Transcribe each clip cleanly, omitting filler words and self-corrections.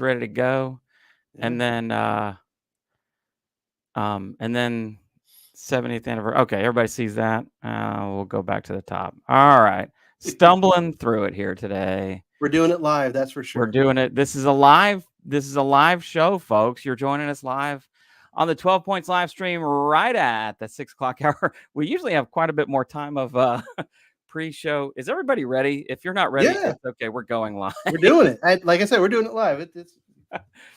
ready to go. Yeah. And then 70th anniversary. Okay, everybody sees that. We'll go back to the top. All right. Stumbling through it here today. We're doing it live, that's for sure. We're doing it. This is a live show, folks. You're joining us live on the 12 Points live stream right at the 6 o'clock hour. We usually have quite a bit more time of pre-show. Is everybody ready? If you're not ready, Yeah. it's okay. We're going live. We're doing it. Like I said, we're doing it live. It's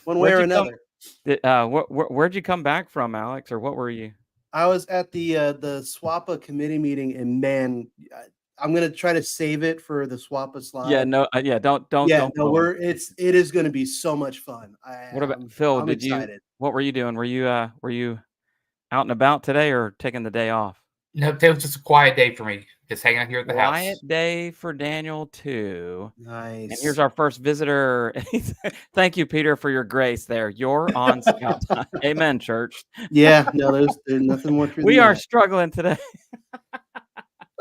one way or another. Where'd you come back from, Alex, or what were you? I was at the SWAPA committee meeting, and man, I'm gonna try to save it for the SWAPA slide. Yeah, no, don't. Yeah, no, it is gonna be so much fun. What about Phil? I'm excited. What were you doing? Were you out and about today, or taking the day off? No, it was just a quiet day for me. Just hanging out here at the house. Quiet day for Daniel too. Nice. And here's our first visitor. Thank you, Peter, for your grace there. You're on Scout time. Amen, church. Yeah, no, there's nothing more true. We are struggling today.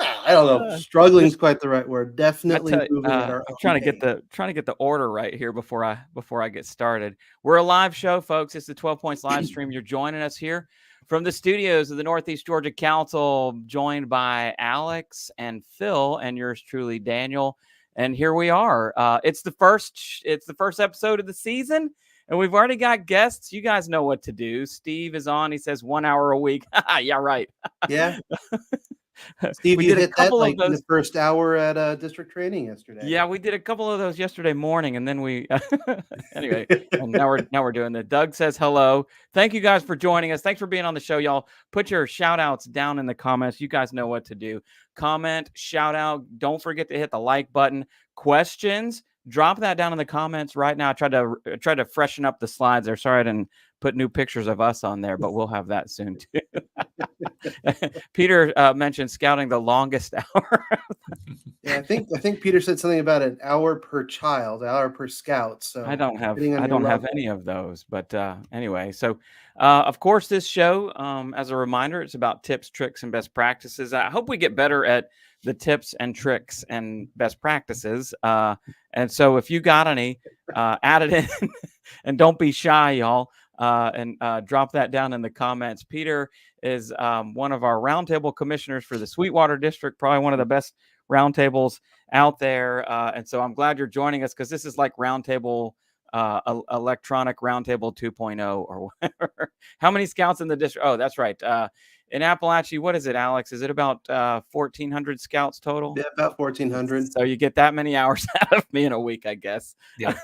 I don't know. Struggling is quite the right word. Definitely moving at our I'm trying to get the order right here before I get started. We're a live show, folks. It's the 12 Points live stream. You're joining us here from the studios of the Northeast Georgia Council, joined by Alex and Phil and yours truly, Daniel. And here we are. It's the first episode of the season, and we've already got guests. You guys know what to do. Steve is on. He says 1 hour a week. Yeah, right. Yeah. Steve, you hit that like in the first hour at district training yesterday. Yeah, we did a couple of those yesterday morning, and then we anyway. And now we're doing that. Doug says hello. Thank you guys for joining us. Thanks for being on the show, y'all. Put your shout outs down in the comments. You guys know what to do. Comment, shout out. Don't forget to hit the like button. Questions, drop that down in the comments right now. I tried to freshen up the slides there. Sorry I didn't put new pictures of us on there, but we'll have that soon too. Peter mentioned scouting the longest hour. Yeah, I think Peter said something about an hour per child, hour per scout. So I don't have any of those, but anyway. So of course, this show, as a reminder, it's about tips, tricks, and best practices. I hope we get better at the tips and tricks and best practices. And so if you got any, add it in, and don't be shy, y'all. And drop that down in the comments. Peter is one of our roundtable commissioners for the Sweetwater District, probably one of the best roundtables out there. And so I'm glad you're joining us, because this is like roundtable, electronic roundtable 2.0 or whatever. How many scouts in the district? Oh, that's right. In Appalachia, what is it, Alex? Is it about 1,400 scouts total? Yeah, about 1,400. So you get that many hours out of me in a week, I guess. Yeah.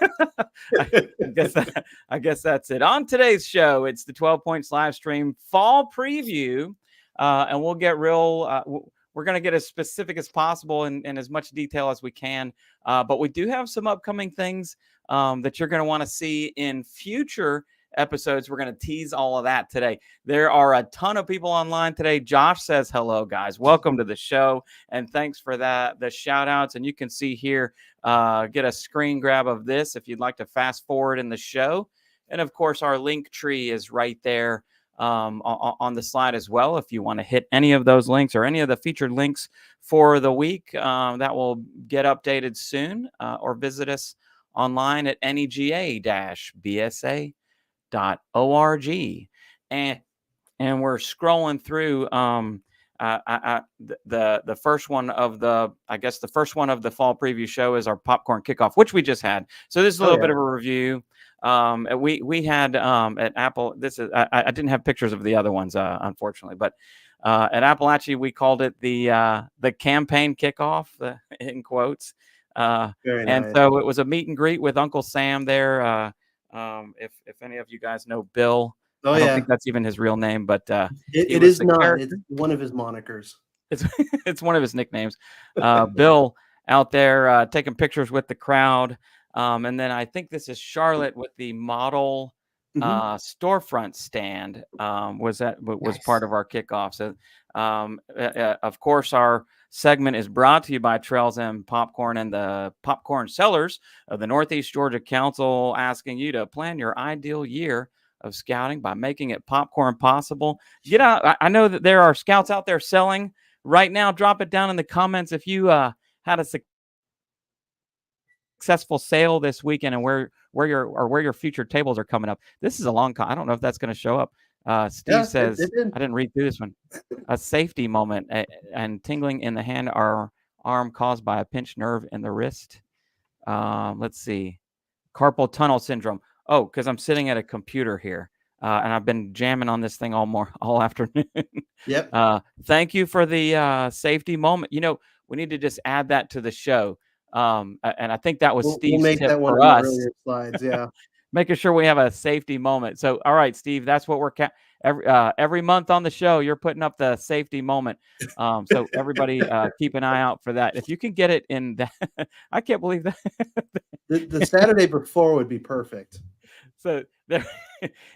I guess that's it. On today's show, it's the 12 Points live stream fall preview, and we'll get real. We're going to get as specific as possible and as much detail as we can. But we do have some upcoming things that you're going to want to see in future episodes. We're going to tease all of that today. There are a ton of people online today. Josh says hello, guys. Welcome to the show, and thanks for that, the shout outs. And you can see here, get a screen grab of this if you'd like to fast forward in the show. And of course, our link tree is right there on the slide as well. If you want to hit any of those links or any of the featured links for the week, that will get updated soon, or visit us online at nega-bsa.org. And we're scrolling through the first one of the fall preview show is our popcorn kickoff, which we just had. So this is a little bit of a review. We had at Apple, I didn't have pictures of the other ones, unfortunately, but at Appalachia we called it the campaign kickoff, in quotes. Very and nice. So it was a meet and greet with Uncle Sam there. If any of you guys know Bill, I don't think that's even his real name, but it is not. Character. It's one of his monikers. It's one of his nicknames. Bill out there taking pictures with the crowd, and then I think this is Charlotte with the model storefront stand. Was part of our kickoff. So, of course, our segment is brought to you by Trails and Popcorn and the popcorn sellers of the Northeast Georgia Council, asking you to plan your ideal year of scouting by making it popcorn possible. Get out. I know that there are scouts out there selling right now. Drop it down in the comments if you had a successful sale this weekend and where your future tables are coming up. This is a long I don't know if that's going to show up. Steve says, I didn't read through this one. A safety moment and tingling in the hand or arm caused by a pinched nerve in the wrist. Let's see. Carpal tunnel syndrome. Oh, because I'm sitting at a computer here. And I've been jamming on this thing all afternoon. Yep. Thank you for the safety moment. We need to just add that to the show. And I think that was Steve's we'll make tip that one for of us. the earlier slides. Yeah. Making sure we have a safety moment. So, all right, Steve, that's what we're every month on the show. You're putting up the safety moment. So everybody keep an eye out for that. If you can get it in that, I can't believe that. the Saturday before would be perfect. So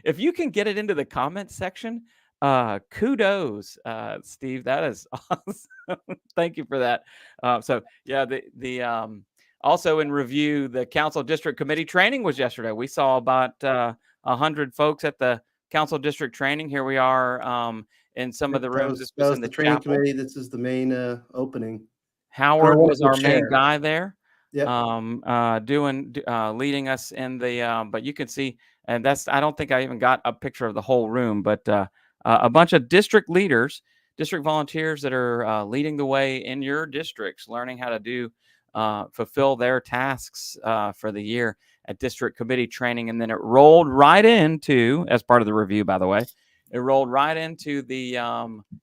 if you can get it into the comments section, kudos, Steve. That is awesome. Thank you for that. So yeah, the also in review, the council district committee training was yesterday. We saw about 100 folks at the council district training. Here we are in some of the rooms. This was in the training chapel. committee. This is the main opening. Howard was our main guy there. Yep. Leading us in the but you can see, and I don't think I even got a picture of the whole room, but a bunch of district leaders, district volunteers that are leading the way in your districts, learning how to fulfill their tasks for the year at district committee training. And then it rolled right into, as part of the review, by the way, it rolled right into the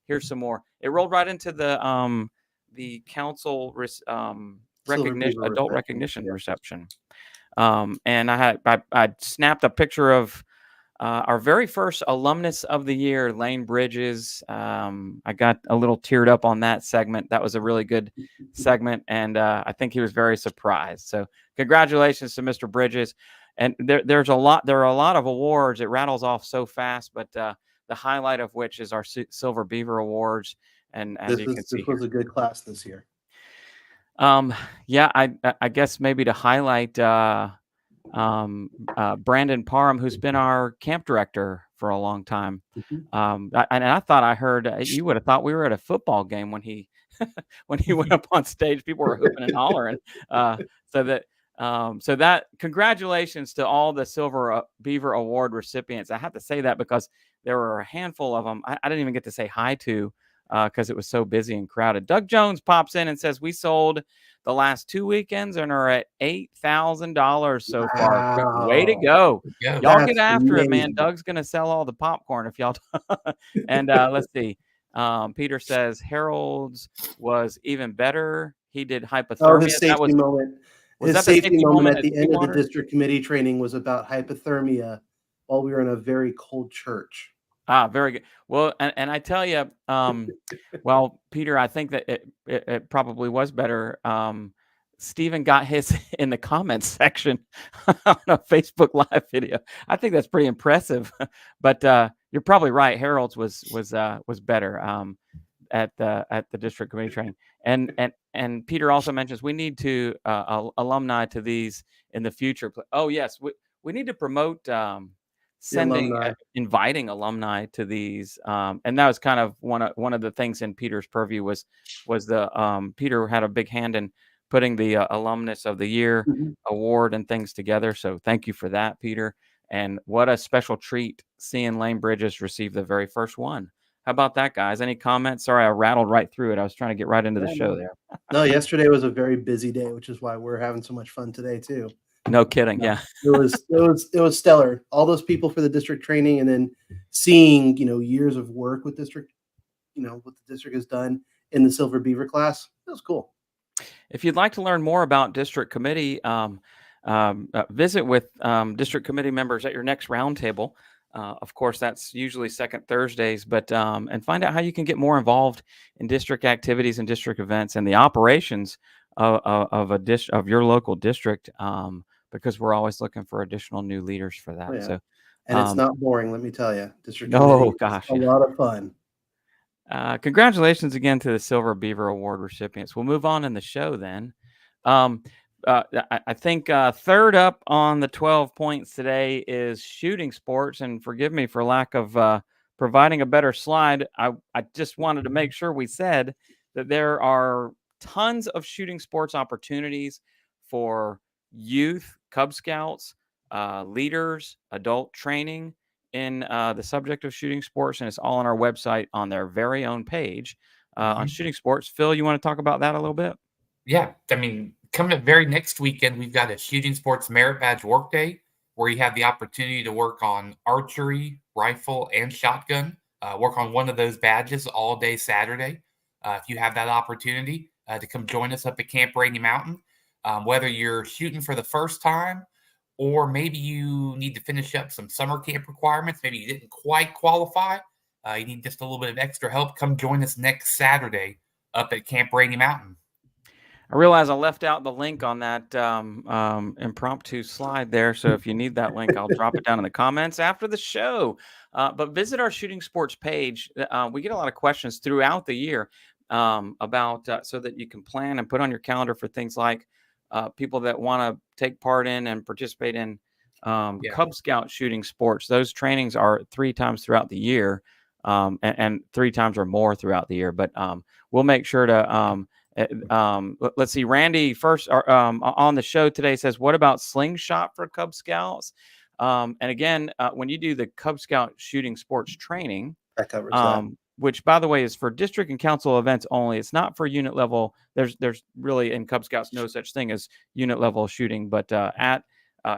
here's some more. It rolled right into the council adult recognition reception. And I snapped a picture of our very first alumnus of the year, Lane Bridges. I got a little teared up on that segment. That was a really good segment, and I think he was very surprised. So congratulations to Mr. Bridges. And there are a lot of awards. It rattles off so fast, but the highlight of which is our Silver Beaver Awards. And as you can see, this was a good class this year. Yeah, I guess maybe to highlight Brandon Parham, who's been our camp director for a long time. And I thought I heard you would have thought we were at a football game when he when he went up on stage. People were hooping and hollering. So that congratulations to all the Silver Beaver Award recipients. I have to say that because there were a handful of them I didn't even get to say hi to because it was so busy and crowded. Doug Jones pops in and says, we sold the last 2 weekends and are at $8,000 so far. Way to go. Yeah, y'all get after it, man. Doug's going to sell all the popcorn if y'all. And let's see. Peter says Harold's was even better. He did hypothermia. Oh, his safety moment. His safety moment at the end of the district committee training was about hypothermia while we were in a very cold church. Very good. Well, and I tell you, well, Peter, I think that it probably was better. Stephen got his in the comments section on a Facebook Live video. I think that's pretty impressive. But you're probably right. Harold's was better at the district committee training. And Peter also mentions we need to alumni to these in the future. Oh yes, we need to promote. Inviting alumni to these, and that was kind of one of the things in Peter's purview was the Peter had a big hand in putting the alumnus of the year award and things together. So thank you for that, Peter. And what a special treat seeing Lane Bridges receive the very first one. How about that, guys? Any comments? Sorry, I rattled right through it. I was trying to get right into the show there. No, yesterday was a very busy day, which is why we're having so much fun today too. No kidding. Yeah. It was stellar. All those people for the district training and then seeing, years of work with district, what the district has done in the Silver Beaver class. That was cool. If you'd like to learn more about district committee, visit with district committee members at your next roundtable. Of course, that's usually second Thursdays, but and find out how you can get more involved in district activities and district events and the operations of your local district. Because we're always looking for additional new leaders for that. Oh, yeah. So, and it's not boring, let me tell you. District gosh, a lot of fun. Congratulations again to the Silver Beaver Award recipients. We'll move on in the show then. I think third up on the 12 points today is shooting sports. And forgive me for lack of providing a better slide. I just wanted to make sure we said that there are tons of shooting sports opportunities for youth, Cub Scouts, leaders, adult training in the subject of shooting sports, and it's all on our website on their very own page on shooting sports. Phil, you want to talk about that a little bit? Yeah, I mean, coming up very next weekend, we've got a shooting sports merit badge workday where you have the opportunity to work on archery, rifle, and shotgun. Work on one of those badges all day Saturday. If you have that opportunity to come join us up at Camp Rainey Mountain, whether you're shooting for the first time or maybe you need to finish up some summer camp requirements, maybe you didn't quite qualify, you need just a little bit of extra help, come join us next Saturday up at Camp Rainey Mountain. I realize I left out the link on that impromptu slide there. So if you need that link, I'll drop it down in the comments after the show. But visit our shooting sports page. We get a lot of questions throughout the year about so that you can plan and put on your calendar for things like people that want to take part in and participate in Cub Scout shooting sports. Those trainings are 3 times throughout the year and 3 times or more throughout the year. But we'll make sure to let's see. Randy first on the show today says, "What about slingshot for Cub Scouts?" And again, when you do the Cub Scout shooting sports training, That covers that. which by the way is for district and council events only. It's not for unit level. There's really in Cub Scouts no such thing as unit level shooting, but at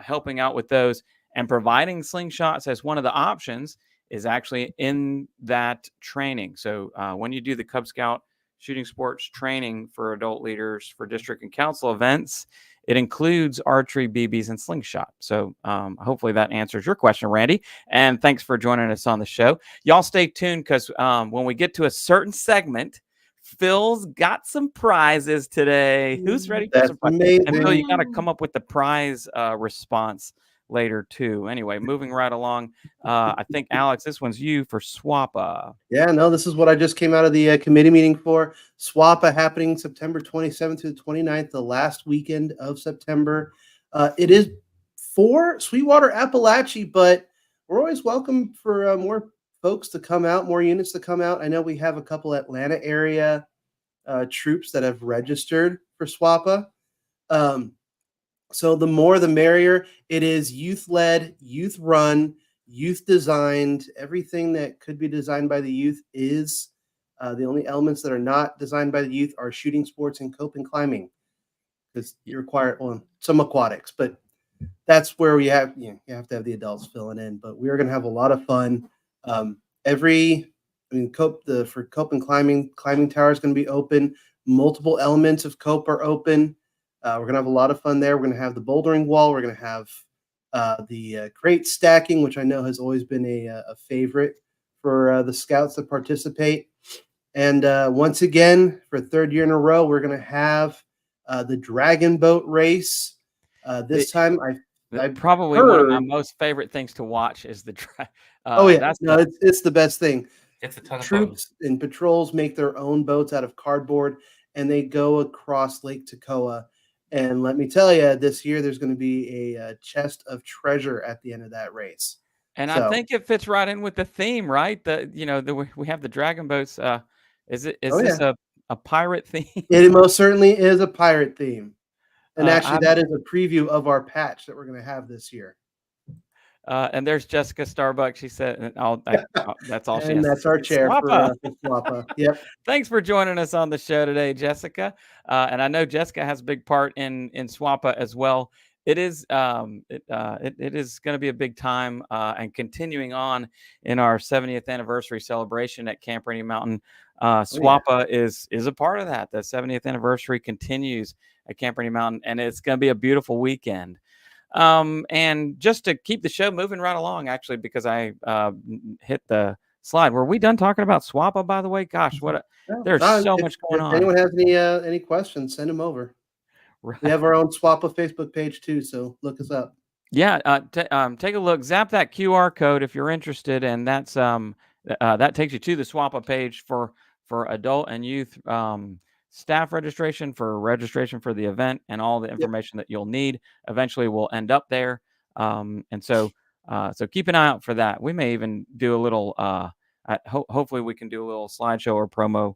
helping out with those and providing slingshots as one of the options is actually in that training. So when you do the Cub Scout shooting sports training for adult leaders for district and council events, it includes archery, BBs, and slingshot. So hopefully that answers your question, Randy. And thanks for joining us on the show. Y'all stay tuned because when we get to a certain segment, Phil's got some prizes today. Who's ready for some prizes? Amazing. And Phil, you got to come up with the prize response later too. Anyway, moving right along. I think Alex, this one's you for SWAPA. Yeah, no, this is what I just came out of the committee meeting for. SWAPA happening September 27th to the 29th, the last weekend of September. It is for Sweetwater, Appalachia, but we're always welcome for more folks to come out, more units to come out. I know we have a couple Atlanta area troops that have registered for SWAPA. So the more the merrier. It is youth-led, youth-run, youth-designed. Everything that could be designed by the youth is. The only elements that are not designed by the youth are shooting sports and cope and climbing, because you require some aquatics, but that's where we have you have to have the adults filling in. But we are going to have a lot of fun. For cope and climbing tower is going to be open. Multiple elements of cope are open. We're going to have a lot of fun there. We're going to have the bouldering wall. We're going to have the crate stacking, which I know has always been a favorite for the scouts that participate. And once again, for 3rd year in a row, we're going to have the dragon boat race. This time, I probably one of my most favorite things to watch is the it's the best thing. It's a ton of Troops and patrols make their own boats out of cardboard, and they go across Lake Toccoa. And let me tell you, this year there's going to be a chest of treasure at the end of that race. And I think it fits right in with the theme, right? We have the dragon boats. Is this a pirate theme? It most certainly is a pirate theme. And actually, that is a preview of our patch that we're going to have this year. And there's Jessica Starbuck. She said, that's all she has. And that's our chair for SWAPA. Yep. Thanks for joining us on the show today, Jessica. And I know Jessica has a big part in SWAPA as well. It is it is going to be a big time and continuing on in our 70th anniversary celebration at Camp Rainey Mountain. SWAPA is a part of that. The 70th anniversary continues at Camp Rainey Mountain, and it's going to be a beautiful weekend. And just to keep the show moving right along, actually, because I hit the slide. Were we done talking about SWAPA, by the way? Gosh, there's so much going on. If anyone has any questions, send them over. Right. We have our own SWAPA Facebook page too, so look us up. Yeah, take a look. Zap that QR code if you're interested, and that's that takes you to the SWAPA page for adult and youth staff registration, for the event, and all the information that you'll need. Eventually we'll end up there. And so keep an eye out for that. We may even do a little, hopefully we can do a little slideshow or promo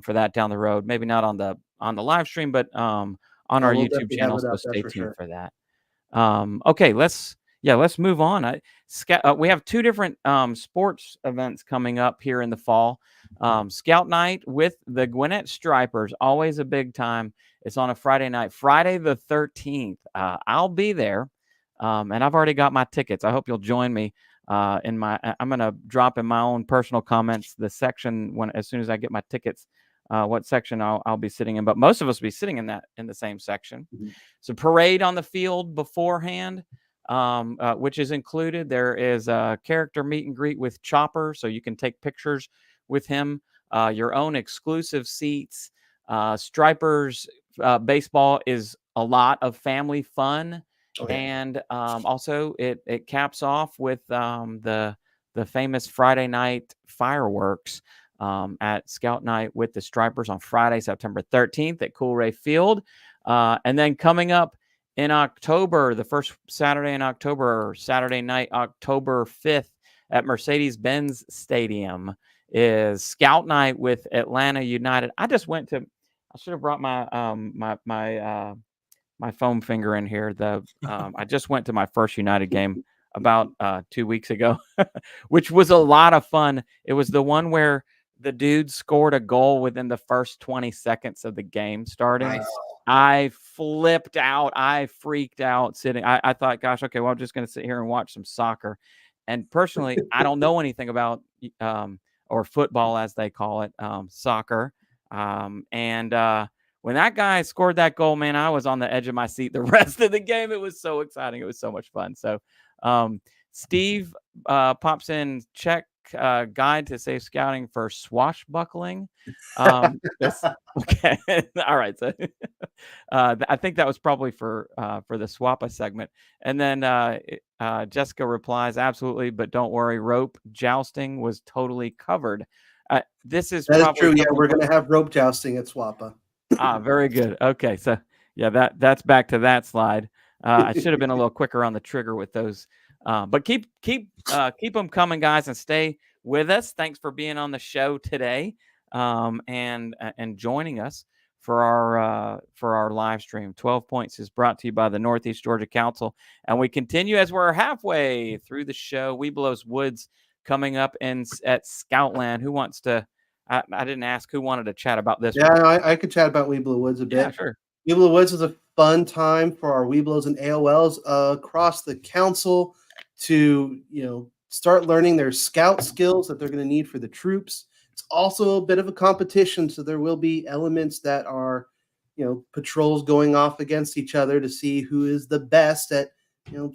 for that down the road. Maybe not on the live stream, but on on our we'll YouTube definitely have channel. it So up, that's stay for tuned sure. for that. Okay, let's move on. We have two different sports events coming up here in the fall. Scout Night with the Gwinnett Stripers, always a big time. It's on a Friday night, Friday the 13th. I'll be there, and I've already got my tickets. I hope you'll join me. I'm gonna drop in my own personal comments the section as soon as I get my tickets. What section I'll be sitting in, but most of us will be sitting in the same section. Mm-hmm. So parade on the field beforehand, which is included. There is a character meet and greet with Chopper, so you can take pictures with him. Your own exclusive seats. Stripers baseball is a lot of family fun, and also it caps off with the famous Friday night fireworks. At Scout Night with the Stripers on Friday, September 13th at Coolray Field. And then coming up in October, the first Saturday in October, Saturday night, October 5th at Mercedes-Benz Stadium is Scout Night with Atlanta United. I should have brought my my foam finger in here. I just went to my first United game about 2 weeks ago, which was a lot of fun. It was the one where the dude scored a goal within the first 20 seconds of the game starting. Nice. I flipped out. I freaked out sitting. I thought, gosh, okay, well, I'm just going to sit here and watch some soccer. And personally, I don't know anything about or football, as they call it, soccer. When that guy scored that goal, man, I was on the edge of my seat the rest of the game. It was so exciting. It was so much fun. So Steve pops in, check guide to safe scouting for swashbuckling. Okay. All right. So I think that was probably for the SWAPA segment. And then Jessica replies, absolutely, but don't worry, rope jousting was totally covered. This is That is probably true. Yeah, we're going to have rope jousting at SWAPA. very good. Okay, so yeah, that's back to that slide. I should have been a little quicker on the trigger with those, but keep them coming, guys, and stay with us. Thanks for being on the show today, and joining us for our live stream. 12 Points is brought to you by the Northeast Georgia Council, and we continue as we're halfway through the show. Webelos Woods coming up at Scoutland. Who wants to? I didn't ask who wanted to chat about this. Yeah, I could chat about Webelos Woods a bit. Yeah, sure. Webelos Woods is a fun time for our Webelos and AOLs across the council to, start learning their scout skills that they're going to need for the troops. It's also a bit of a competition, so there will be elements that are, patrols going off against each other to see who is the best at,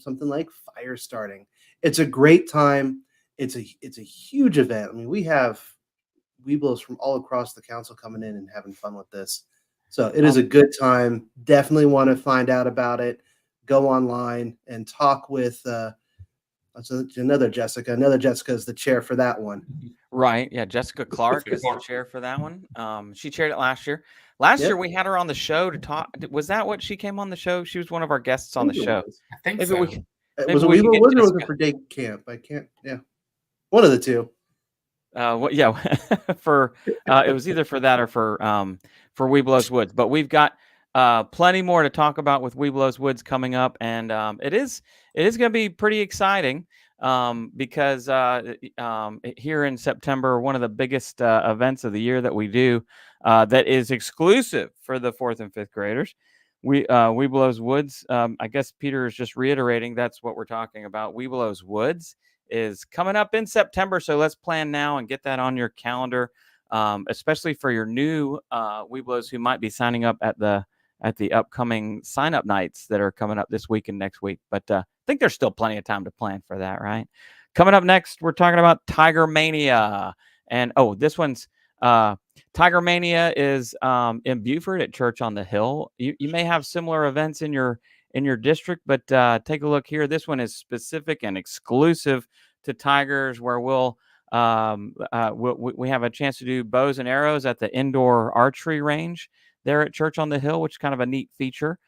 something like fire starting. It's a great time. It's a huge event. I mean, we have Webelos from all across the council coming in and having fun with this. So it is a good time. Definitely want to find out about it. Go online and talk with another Jessica. Another Jessica is the chair for that one. Right. Yeah. Jessica Clark is the chair for that one. She chaired it last year. Last year we had her on the show to talk. Was that what she came on the show? She was one of our guests on the show. I think maybe so. Was it Webelos Woods or was it for day camp? I can't. Yeah, one of the two. Yeah, for it was either for that or for Webelos Woods. But we've got plenty more to talk about with Webelos Woods coming up, and it is going to be pretty exciting because here in September, one of the biggest events of the year that we do that is exclusive for the 4th and 5th graders. Webelos Woods. I guess Peter is just reiterating that's what we're talking about. Webelos Woods is coming up in September, so let's plan now and get that on your calendar, especially for your new Webelos who might be signing up at the upcoming sign-up nights that are coming up this week and next week. But I think there's still plenty of time to plan for that, right? Coming up next, we're talking about Tiger Mania, and this one's Tiger Mania is in Beaufort at Church on the Hill. You may have similar events in your district, but take a look here. This one is specific and exclusive to Tigers, where we have a chance to do bows and arrows at the indoor archery range there at Church on the Hill, which is kind of a neat feature.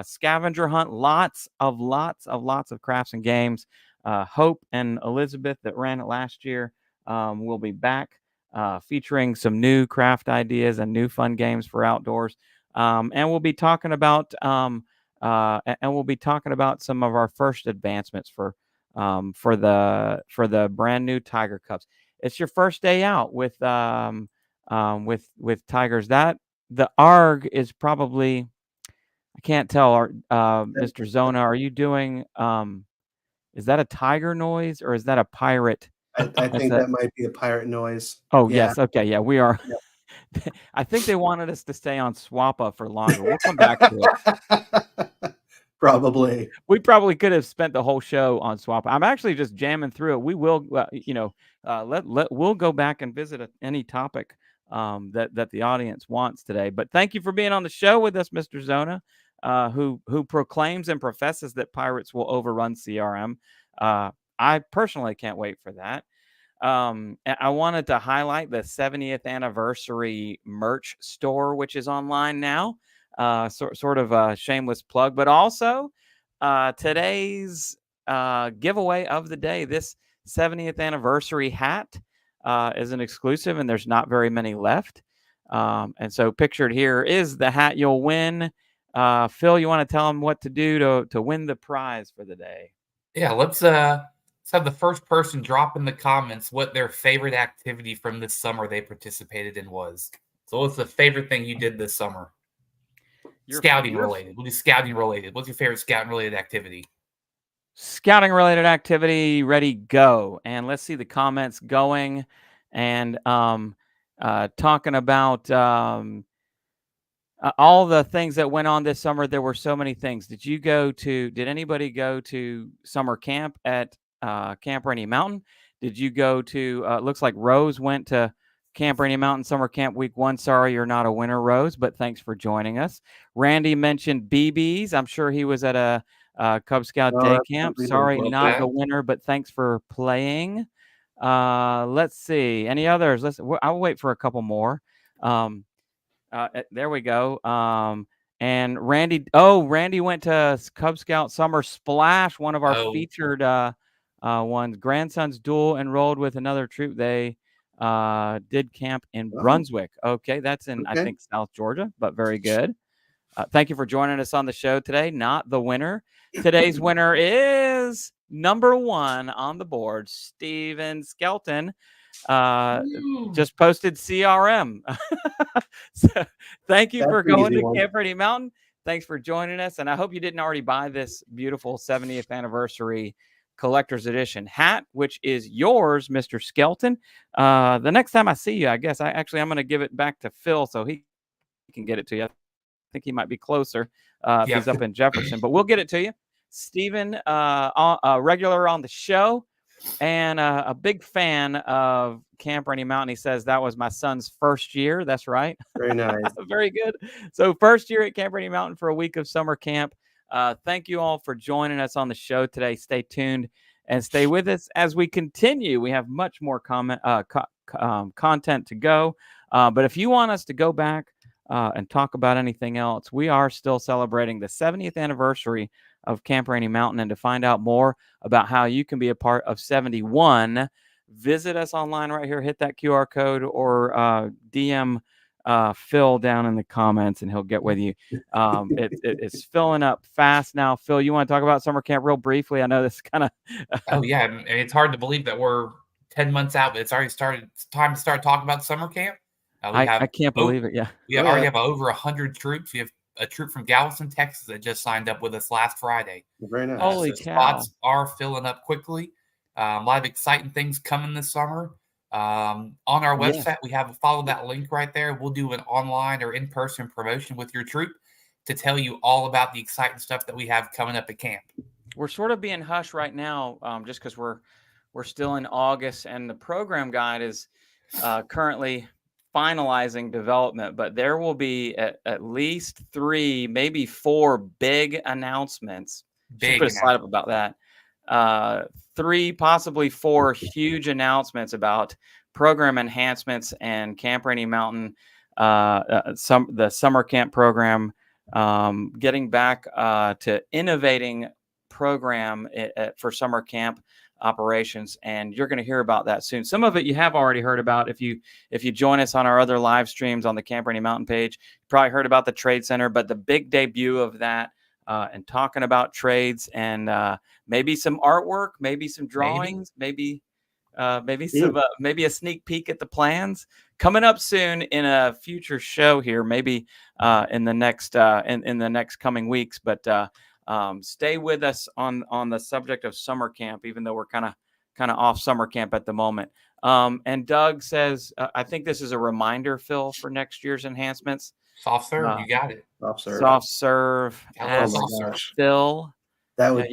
Scavenger hunt, lots of crafts and games. Hope and Elizabeth that ran it last year will be back featuring some new craft ideas and new fun games for outdoors. and we'll be talking about some of our first advancements for the brand new Tiger Cubs. It's your first day out with tigers. That the ARG is probably, I can't tell. Mr. Zona, are you doing? Is that a tiger noise or is that a pirate? I think that might be a pirate noise. Oh, Yeah. yes. Okay. Yeah, we are. I think they wanted us to stay on SWAPA for longer. We'll come back to it. Probably. We probably could have spent the whole show on SWAPA. I'm actually just jamming through it. We will, we'll go back and visit any topic that the audience wants today. But thank you for being on the show with us, Mr. Zona, who proclaims and professes that pirates will overrun CRM. I personally can't wait for that. I wanted to highlight the 70th anniversary merch store, which is online now. Sort of a shameless plug, but also today's giveaway of the day. This 70th anniversary hat is an exclusive, and there's not very many left. And so pictured here is the hat you'll win. Phil, you want to tell them what to do to win the prize for the day? Yeah, let's have the first person drop in the comments what their favorite activity from this summer they participated in was. So what's the favorite thing you did this summer? Scouting related. We'll do scouting related. What's your favorite scouting related activity? Scouting related activity, ready, go. And let's see the comments going and talking about all the things that went on this summer. There were so many things. Did anybody go to summer camp at Camp Rainey Mountain? Did you go to, looks like Rose went to Camp Rainey Mountain Summer Camp Week 1. Sorry, you're not a winner, Rose, but thanks for joining us. Randy mentioned BBs. I'm sure he was at a Cub Scout day camp. Sorry, not the winner, but thanks for playing. Let's see. Any others? I'll wait for a couple more. There we go. And Randy went to Cub Scout Summer Splash, one of our featured ones. Grandson's dual enrolled with another troop. They did camp in Brunswick. Okay, that's in, I think, South Georgia, but very good. Thank you for joining us on the show today. Not the winner. Today's winner is number 1 on the board, Steven Skelton. Just posted CRM. So thank you for going to Camp Rainey Mountain. Thanks for joining us. And I hope you didn't already buy this beautiful 70th anniversary collector's edition hat, which is yours, Mr. Skelton. The next time I see you, I guess I'm going to give it back to Phil so he can get it to you. I think he might be closer if he's up in Jefferson, but we'll get it to you. Steven, regular on the show and a big fan of Camp Rainey Mountain. He says that was my son's first year. That's right. Very nice. Very good. So first year at Camp Rainey Mountain for a week of summer camp. Thank you all for joining us on the show today. Stay tuned and stay with us as we continue. We have much more content to go. But if you want us to go back and talk about anything else, we are still celebrating the 70th anniversary of Camp Rainey Mountain. And to find out more about how you can be a part of 71, visit us online right here. Hit that QR code or DM Phil down in the comments and he'll get with you. It's filling up fast now. Phil, you want to talk about summer camp real briefly? I know this kind of oh yeah, and it's hard to believe that we're 10 months out, but it's already started. It's time to start talking about summer camp. I can't believe it. Yeah, we already have over 100 troops. We have a troop from Galveston, Texas that just signed up with us last Friday. Very nice. Holy cow. Spots are filling up quickly. A lot of exciting things coming this summer. On our website, we have follow that link right there. We'll do an online or in-person promotion with your troop to tell you all about the exciting stuff that we have coming up at camp. We're sort of being hushed right now, just because we're still in August and the program guide is currently finalizing development, but there will be at least 3, maybe 4 big announcements. Put a slide up about that. 3, possibly 4 huge announcements about program enhancements and Camp Rainey Mountain, the summer camp program, getting back to innovating program for summer camp operations, and you're going to hear about that soon. Some of it you have already heard about if you join us on our other live streams on the Camp Rainey Mountain page. You probably heard about the Trade Center, but the big debut of that and talking about trades and maybe some artwork, maybe some drawings, maybe a sneak peek at the plans coming up soon in a future show here, maybe in the next in the next coming weeks. But stay with us on the subject of summer camp, even though we're kind of off summer camp at the moment. And Doug says, I think this is a reminder, Phil, for next year's enhancements. Soft serve, you got it. Soft serve. Phil. That would,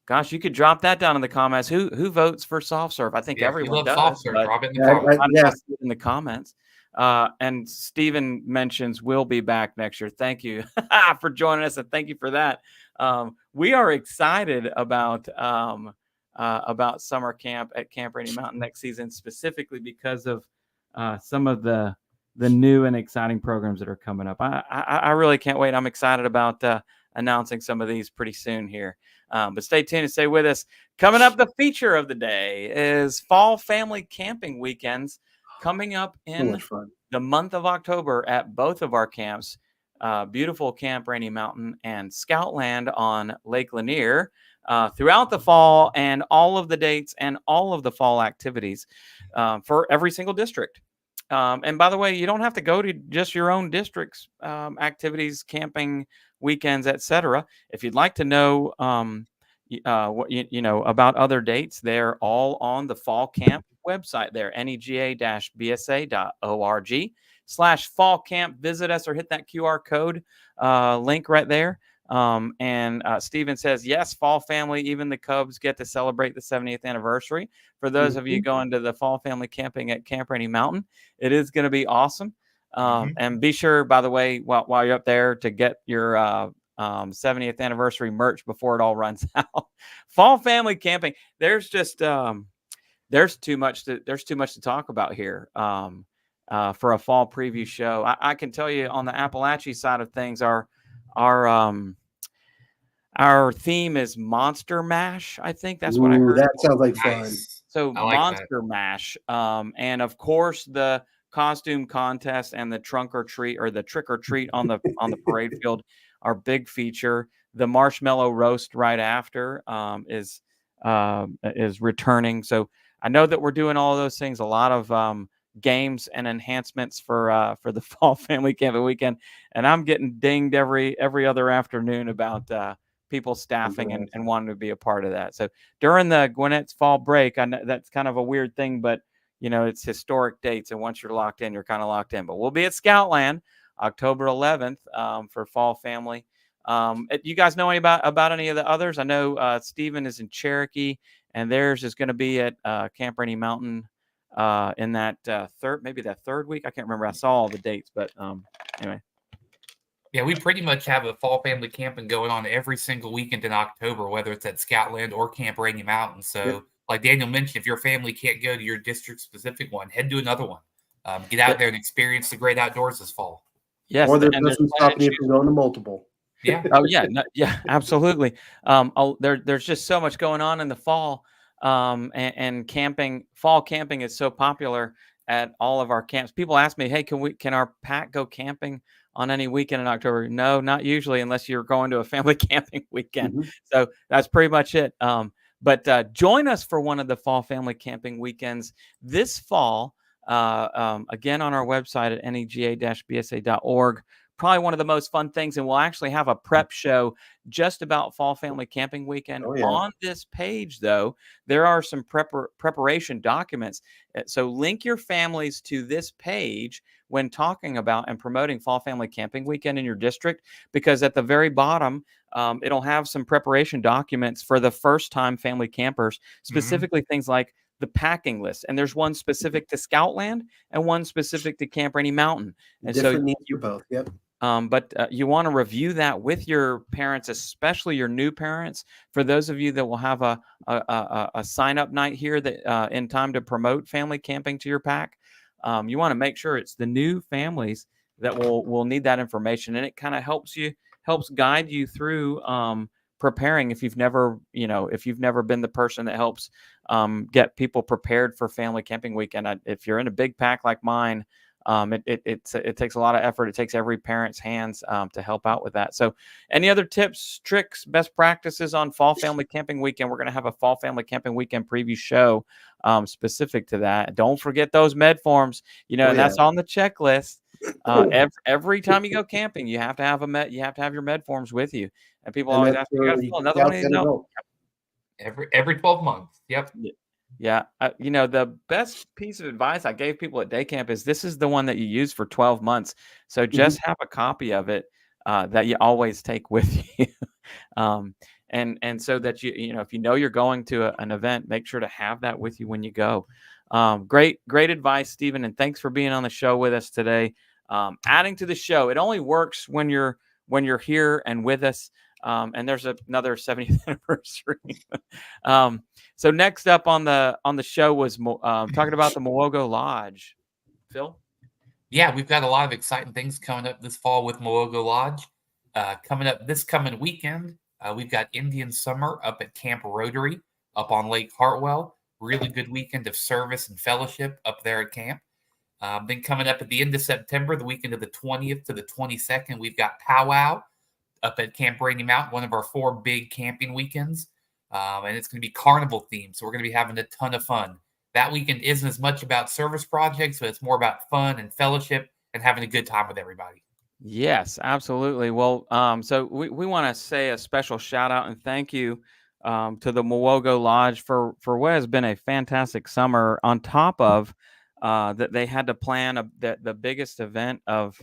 Gosh, you could drop that down in the comments. Who votes for soft serve? I think everyone does. Soft serve. Drop it in the comments. In the comments. And Stephen mentions we'll be back next year. Thank you for joining us, and thank you for that. We are excited about summer camp at Camp Rainey Mountain next season, specifically because of some of the new and exciting programs that are coming up. I really can't wait. I'm excited about announcing some of these pretty soon here. But stay tuned and stay with us. Coming up, the feature of the day is Fall Family Camping Weekends coming up in the month of October at both of our camps, beautiful Camp Rainey Mountain and Scoutland on Lake Lanier, throughout the fall, and all of the dates and all of the fall activities for every single district. And by the way, you don't have to go to just your own district's activities, camping weekends, etc. If you'd like to know what you know about other dates, they're all on the fall camp website there, nega-bsa.org/fall camp. Visit us or hit that QR code link right there. And Steven says, yes, Fall Family, even the Cubs get to celebrate the 70th anniversary. For those of you going to the Fall Family camping at Camp Rainey Mountain, it is going to be awesome. And be sure, by the way, while you're up there, to get your 70th anniversary merch before it all runs out. Fall Family camping, there's just there's too much to talk about here for a fall preview show. I can tell you on the Appalachia side of things, our theme is Monster Mash. I think that's what I heard. That sounds like fun. So Monster Mash, and of course the costume contest and the trunk or treat, or the trick or treat on the parade field, our big feature. The marshmallow roast right after is returning. So I know that we're doing all of those things. A lot of games and enhancements for the Fall Family Camping Weekend, and I'm getting dinged every other afternoon about people staffing and wanting to be a part of that. So during the Gwinnett's fall break, I know that's kind of a weird thing, but you know, it's historic dates, and once you're locked in, you're kind of locked in. But we'll be at Scoutland October 11th for Fall Family. You guys know any about any of the others? I know Stephen is in Cherokee, and theirs is going to be at Camp Rainey Mountain in that third week. I can't remember. I saw all the dates, but anyway. Yeah, we pretty much have a fall family camping going on every single weekend in October, whether it's at Scoutland or Camp Rainey Mountain. So, like Daniel mentioned, if your family can't go to your district-specific one, head to another one. Get out there and experience the great outdoors this fall. Yes, or there's nothing stopping you from going to multiple. Yeah. Oh yeah, absolutely. There's just so much going on in the fall, and camping. Fall camping is so popular at all of our camps. People ask me, "Hey, can our pack go camping on any weekend in October?" No, not usually, unless you're going to a family camping weekend. So that's pretty much it. But join us for one of the Fall Family Camping Weekends this fall. Again, on our website at nega-bsa.org. Probably one of the most fun things, and we'll actually have a prep show just about Fall Family Camping Weekend. On this page, though, there are some preparation documents. So link your families to this page when talking about and promoting Fall Family Camping Weekend in your district, because at the very bottom, it'll have some preparation documents for the first-time family campers, specifically things like the packing list. And there's one specific to Scoutland and one specific to Camp Rainey Mountain. And different needs for both. Yep. But you want to review that with your parents, especially your new parents. For those of you that will have a sign-up night here that in time to promote family camping to your pack, you want to make sure it's the new families that will need that information, and it kind of helps guide you through preparing, if you've never been the person that helps get people prepared for family camping weekend, if you're in a big pack like mine, it takes a lot of effort. It takes every parent's hands to help out with that. So any other tips, tricks, best practices on fall family camping weekend? We're going to have a fall family camping weekend preview show specific to that. Don't forget those med forms, and that's on the checklist. Every time you go camping, you have to have you have to have your med forms with you. And people always ask, you got to fill another one of these? No. Every 12 months. Yep. Yeah. The best piece of advice I gave people at day camp is this is the one that you use for 12 months. So just have a copy of it that you always take with you. And so that if you're going to an event, make sure to have that with you when you go. Great advice, Stephen. And thanks for being on the show with us today. Adding to the show, it only works when you're here and with us. And there's another 70th anniversary. So next up on the show was talking about the Mwogo Lodge. Phil? Yeah, we've got a lot of exciting things coming up this fall with Mwogo Lodge. Coming up this coming weekend, we've got Indian Summer up at Camp Rotary up on Lake Hartwell. Really good weekend of service and fellowship up there at camp. Then coming up at the end of September, the weekend of the 20th to the 22nd, we've got Powwow up at Camp Rainey Mountain, one of our 4 big camping weekends. And it's going to be carnival themed, so we're going to be having a ton of fun. That weekend isn't as much about service projects, but it's more about fun and fellowship and having a good time with everybody. Yes, absolutely. Well, so we want to say a special shout out and thank you to the Mwogo Lodge for what has been a fantastic summer, on top of that they had to plan the biggest event of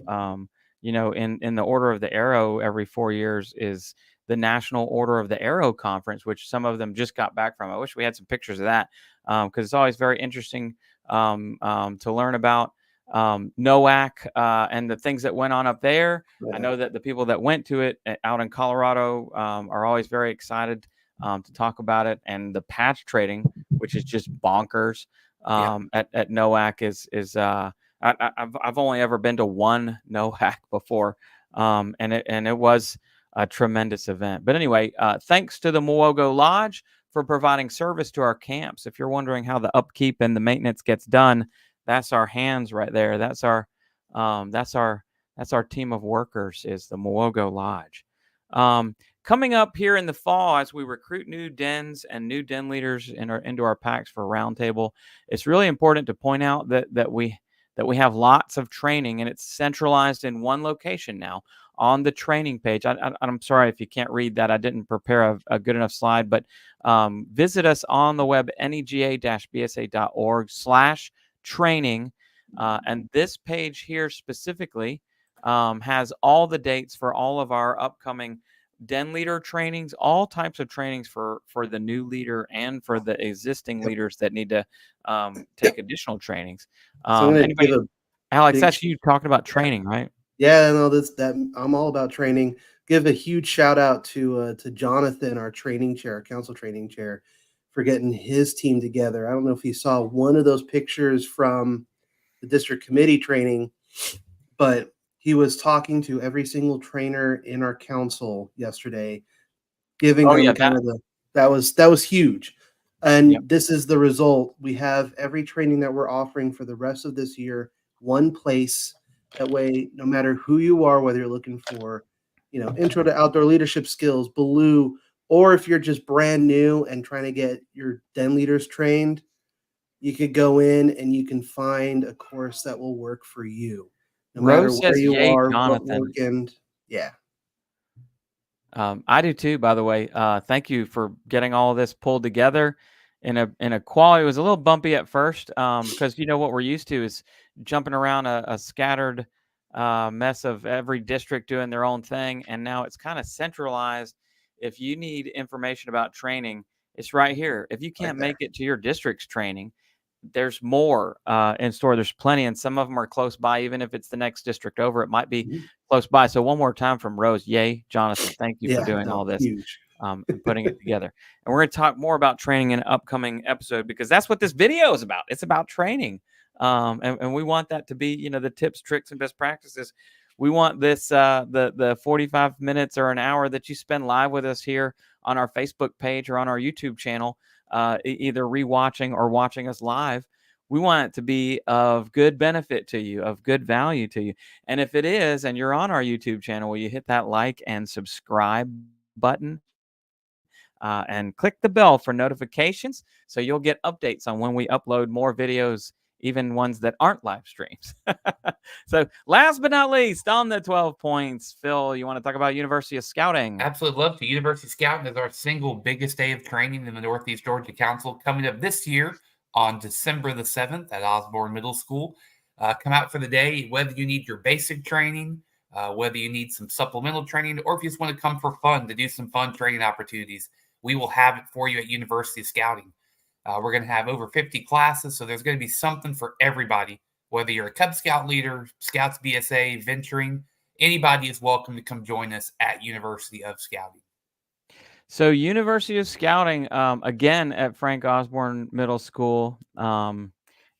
in the Order of the Arrow every 4 years is the National Order of the Arrow Conference, which some of them just got back from. I wish we had some pictures of that because it's always very interesting to learn about NOAC and the things that went on up there. I know that the people that went to it out in Colorado are always very excited to talk about it, and the patch trading, which is just bonkers at NOAC is I've only ever been to one NOAC before, and it was a tremendous event. But anyway, thanks to the Mwogo Lodge for providing service to our camps. If you're wondering how the upkeep and the maintenance gets done, that's our hands right there. That's our team of workers, is the Mwogo Lodge. Coming up here in the fall, as we recruit new dens and new den leaders into our packs for roundtable, it's really important to point out that we have lots of training, and it's centralized in one location now on the training page. I'm sorry if you can't read that. I didn't prepare a good enough slide, but visit us on the web, nega-bsa.org/training. And this page here specifically has all the dates for all of our upcoming den leader trainings, all types of trainings for the new leader and for the existing leaders that need to take additional trainings. Alex, that's you talking about training, right? Yeah, no, I'm all about training. Give a huge shout out to Jonathan, our training chair, our council training chair, for getting his team together. I don't know if you saw one of those pictures from the district committee training, but he was talking to every single trainer in our council yesterday, giving them that was huge. And this is the result. We have every training that we're offering for the rest of this year, one place. That way, no matter who you are, whether you're looking for, intro to outdoor leadership skills, Baloo, or if you're just brand new and trying to get your den leaders trained, you could go in and you can find a course that will work for you. No matter where you are, what weekend. Yeah. I do too, by the way. Thank you for getting all of this pulled together in a quality. It was a little bumpy at first because what we're used to is jumping around a scattered mess of every district doing their own thing, and now it's kind of centralized. If you need information about training, it's right here. If you can't make it to your district's training, there's more in store. There's plenty, and some of them are close by. Even if it's the next district over, it might be close by. So one more time from Rose. Yay, Jonathan. Thank you for doing all this and putting it together. And we're going to talk more about training in an upcoming episode, because that's what this video is about. It's about training. And we want that to be, the tips, tricks, and best practices. We want this, the 45 minutes or an hour that you spend live with us here on our Facebook page or on our YouTube channel, either rewatching or watching us live. We want it to be of good benefit to you, of good value to you. And if it is, and you're on our YouTube channel, will you hit that like and subscribe button? And click the bell for notifications so you'll get updates on when we upload more videos, even ones that aren't live streams. So last but not least, on the 12 points, Phil, you want to talk about University of Scouting? Absolutely love to. University Scouting is our single biggest day of training in the Northeast Georgia Council, coming up this year on December the 7th at Osborne Middle School. Come out for the day, whether you need your basic training, whether you need some supplemental training, or if you just want to come for fun to do some fun training opportunities. We will have it for you at University Scouting. We're going to have over 50 classes, so there's going to be something for everybody. Whether you're a Cub Scout leader, Scouts BSA, venturing, anybody is welcome to come join us at University of Scouting. So University of Scouting, again, at Frank Osborne Middle School. Gosh,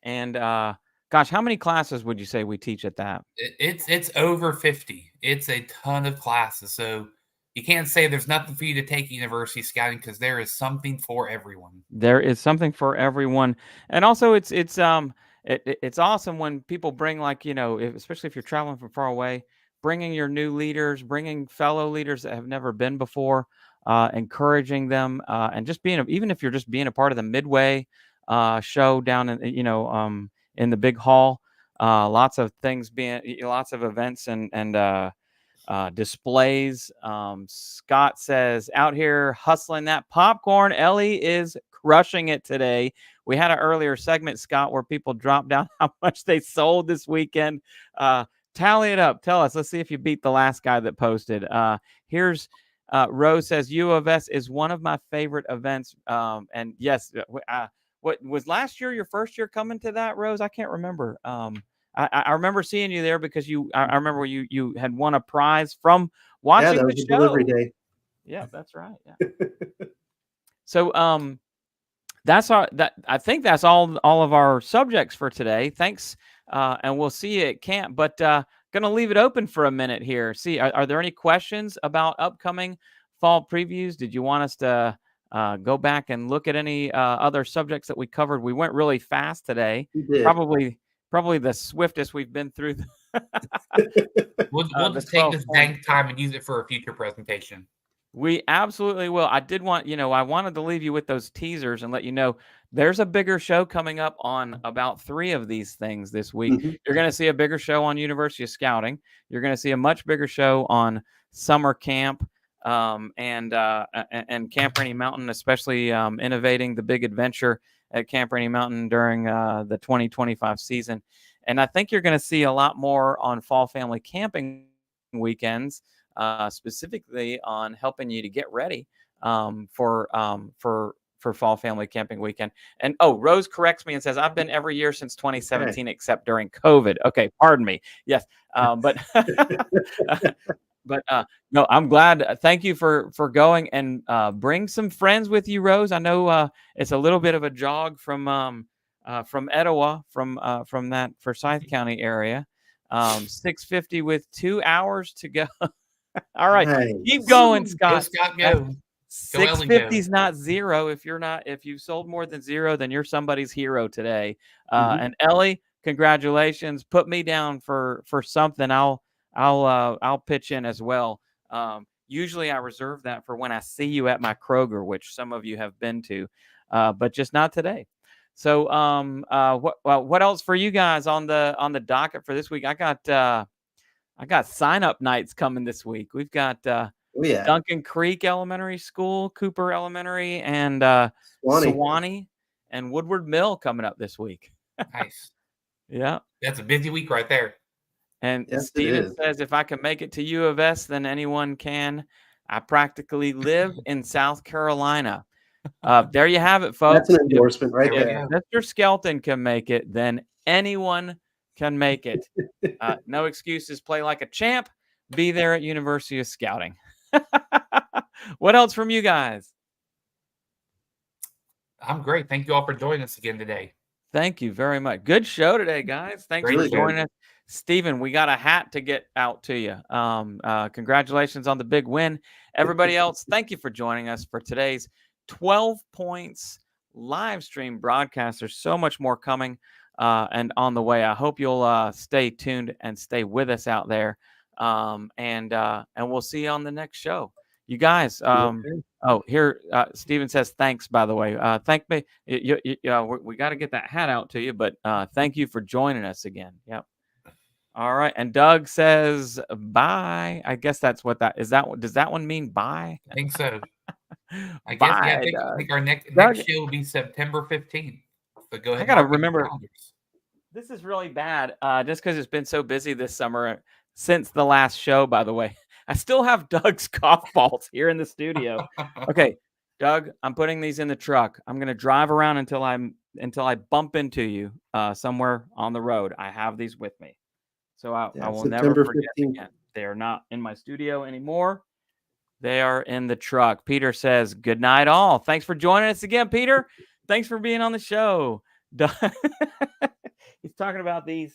how many classes would you say we teach at that? It's over 50. It's a ton of classes, so you can't say there's nothing for you to take University Scouting, because there is something for everyone. There is something for everyone, and also it's awesome when people bring, like, especially if you're traveling from far away, bringing your new leaders, bringing fellow leaders that have never been before, encouraging them, and just even if you're just being a part of the midway show down in the big hall. Lots of events and displays. Scott says, out here hustling that popcorn. Ellie is crushing it today. We had an earlier segment, Scott, where people dropped down how much they sold this weekend. Tally it up. Tell us. Let's see if you beat the last guy that posted. Here's Rose says, U of S is one of my favorite events. And yes, what was last year your first year coming to that, Rose? I can't remember. I remember seeing you there because I remember you had won a prize from watching that the was show. Delivery day. Yeah, that's right. Yeah. So I think that's all of our subjects for today. Thanks, and we'll see you at camp. But gonna leave it open for a minute here. See, are there any questions about upcoming fall previews? Did you want us to go back and look at any other subjects that we covered? We went really fast today. We did. Probably the swiftest we've been through. We'll just take this bank time and use it for a future presentation. We absolutely will. I did want, I wanted to leave you with those teasers and let you know there's a bigger show coming up on about 3 of these things this week. Mhm. You're going to see a bigger show on University of Scouting. You're going to see a much bigger show on summer camp and Camp Rainey Mountain, especially innovating the big adventure at Camp Rainey Mountain during the 2025 season. And I think you're going to see a lot more on fall family camping weekends, specifically on helping you to get ready for fall family camping weekend. And Rose corrects me and says, I've been every year since 2017 except during COVID. Okay, pardon me. Yes, but but no, I'm glad. Thank you for going, and bring some friends with you, Rose. I know it's a little bit of a jog from Etowah, from that Forsyth County area. 650 with 2 hours to go. All right, Nice. keep going, Scott. Go, Scott, go. 650 is not 0. If you've sold more than 0, then you're somebody's hero today. And Ellie, congratulations. Put me down for something. I'll pitch in as well. Usually I reserve that for when I see you at my Kroger, which some of you have been to, but just not today. So what else for you guys on the docket for this week? I got sign up nights coming this week. We've got Duncan Creek Elementary School, Cooper Elementary, and Sewanee and Woodward Mill coming up this week. Nice. Yeah. That's a busy week right there. And yes, Steven says, if I can make it to U of S, then anyone can. I practically live in South Carolina. There you have it, folks. That's an endorsement right there. If Mr. Skelton can make it, then anyone can make it. No excuses. Play like a champ. Be there at University of Scouting. What else from you guys? I'm great. Thank you all for joining us again today. Thank you very much. Good show today, guys. Thanks Great for Really show. joining us. Stephen, we got a hat to get out to you. Congratulations on the big win. Everybody else, thank you for joining us for today's 12 Points live stream broadcast. There's so much more coming and on the way. I hope you'll stay tuned and stay with us out there. And we'll see you on the next show. You guys, oh, here, Steven says thanks, by the way. Thank me. We got to get that hat out to you, but thank you for joining us again. Yep. All right. And Doug says bye. I guess that's what that is. Does that one mean bye? I think so. I guess, Bye, yeah, I think Doug. our next Doug, show will be September 15th. So go ahead. I gotta and mark it in your remember. calendars. This is really bad, just because it's been so busy this summer since the last show, by the way. I still have Doug's golf balls here in the studio. Okay, Doug, I'm putting these in the truck. I'm going to drive around until I bump into you somewhere on the road. I have these with me. So I will never September forget 15th. again. They are not in my studio anymore. They are in the truck. Peter says, good night, all. Thanks for joining us again, Peter. Thanks for being on the show. He's talking about these.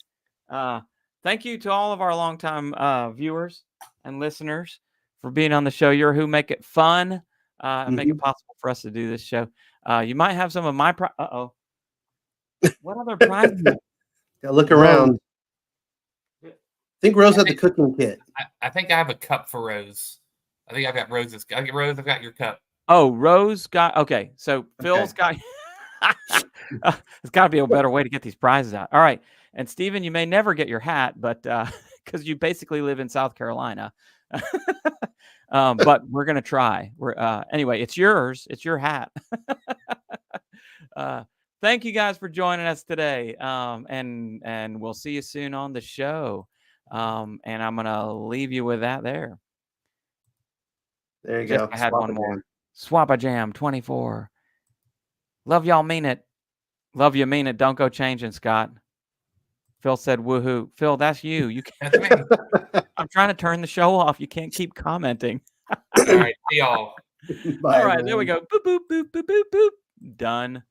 Thank you to all of our longtime viewers and listeners for being on the show. You're who make it fun and make it possible for us to do this show. You might have some of my what other prizes? Yeah, look around. I think Rose had the cooking kit. I think I have a cup for Rose. I think I've got Rose's. Rose, I've got your cup. Oh, Rose got okay. So Phil's got. There's got to be a better way to get these prizes out. All right, and Stephen, you may never get your hat, but because you basically live in South Carolina, but we're gonna try. Anyway, it's yours. It's your hat. Thank you guys for joining us today, and we'll see you soon on the show. And I'm gonna leave you with that there. There you go. I had one more. SWAPA Jam 24. Love y'all, mean it. Love you, mean it. Don't go changing, Scott. Phil said, woohoo. Phil, that's you. You can't. That's me. I'm trying to turn the show off. You can't keep commenting. All right. See y'all. Bye, All right, there we go. Boop, boop, boop, boop, boop, boop. Done.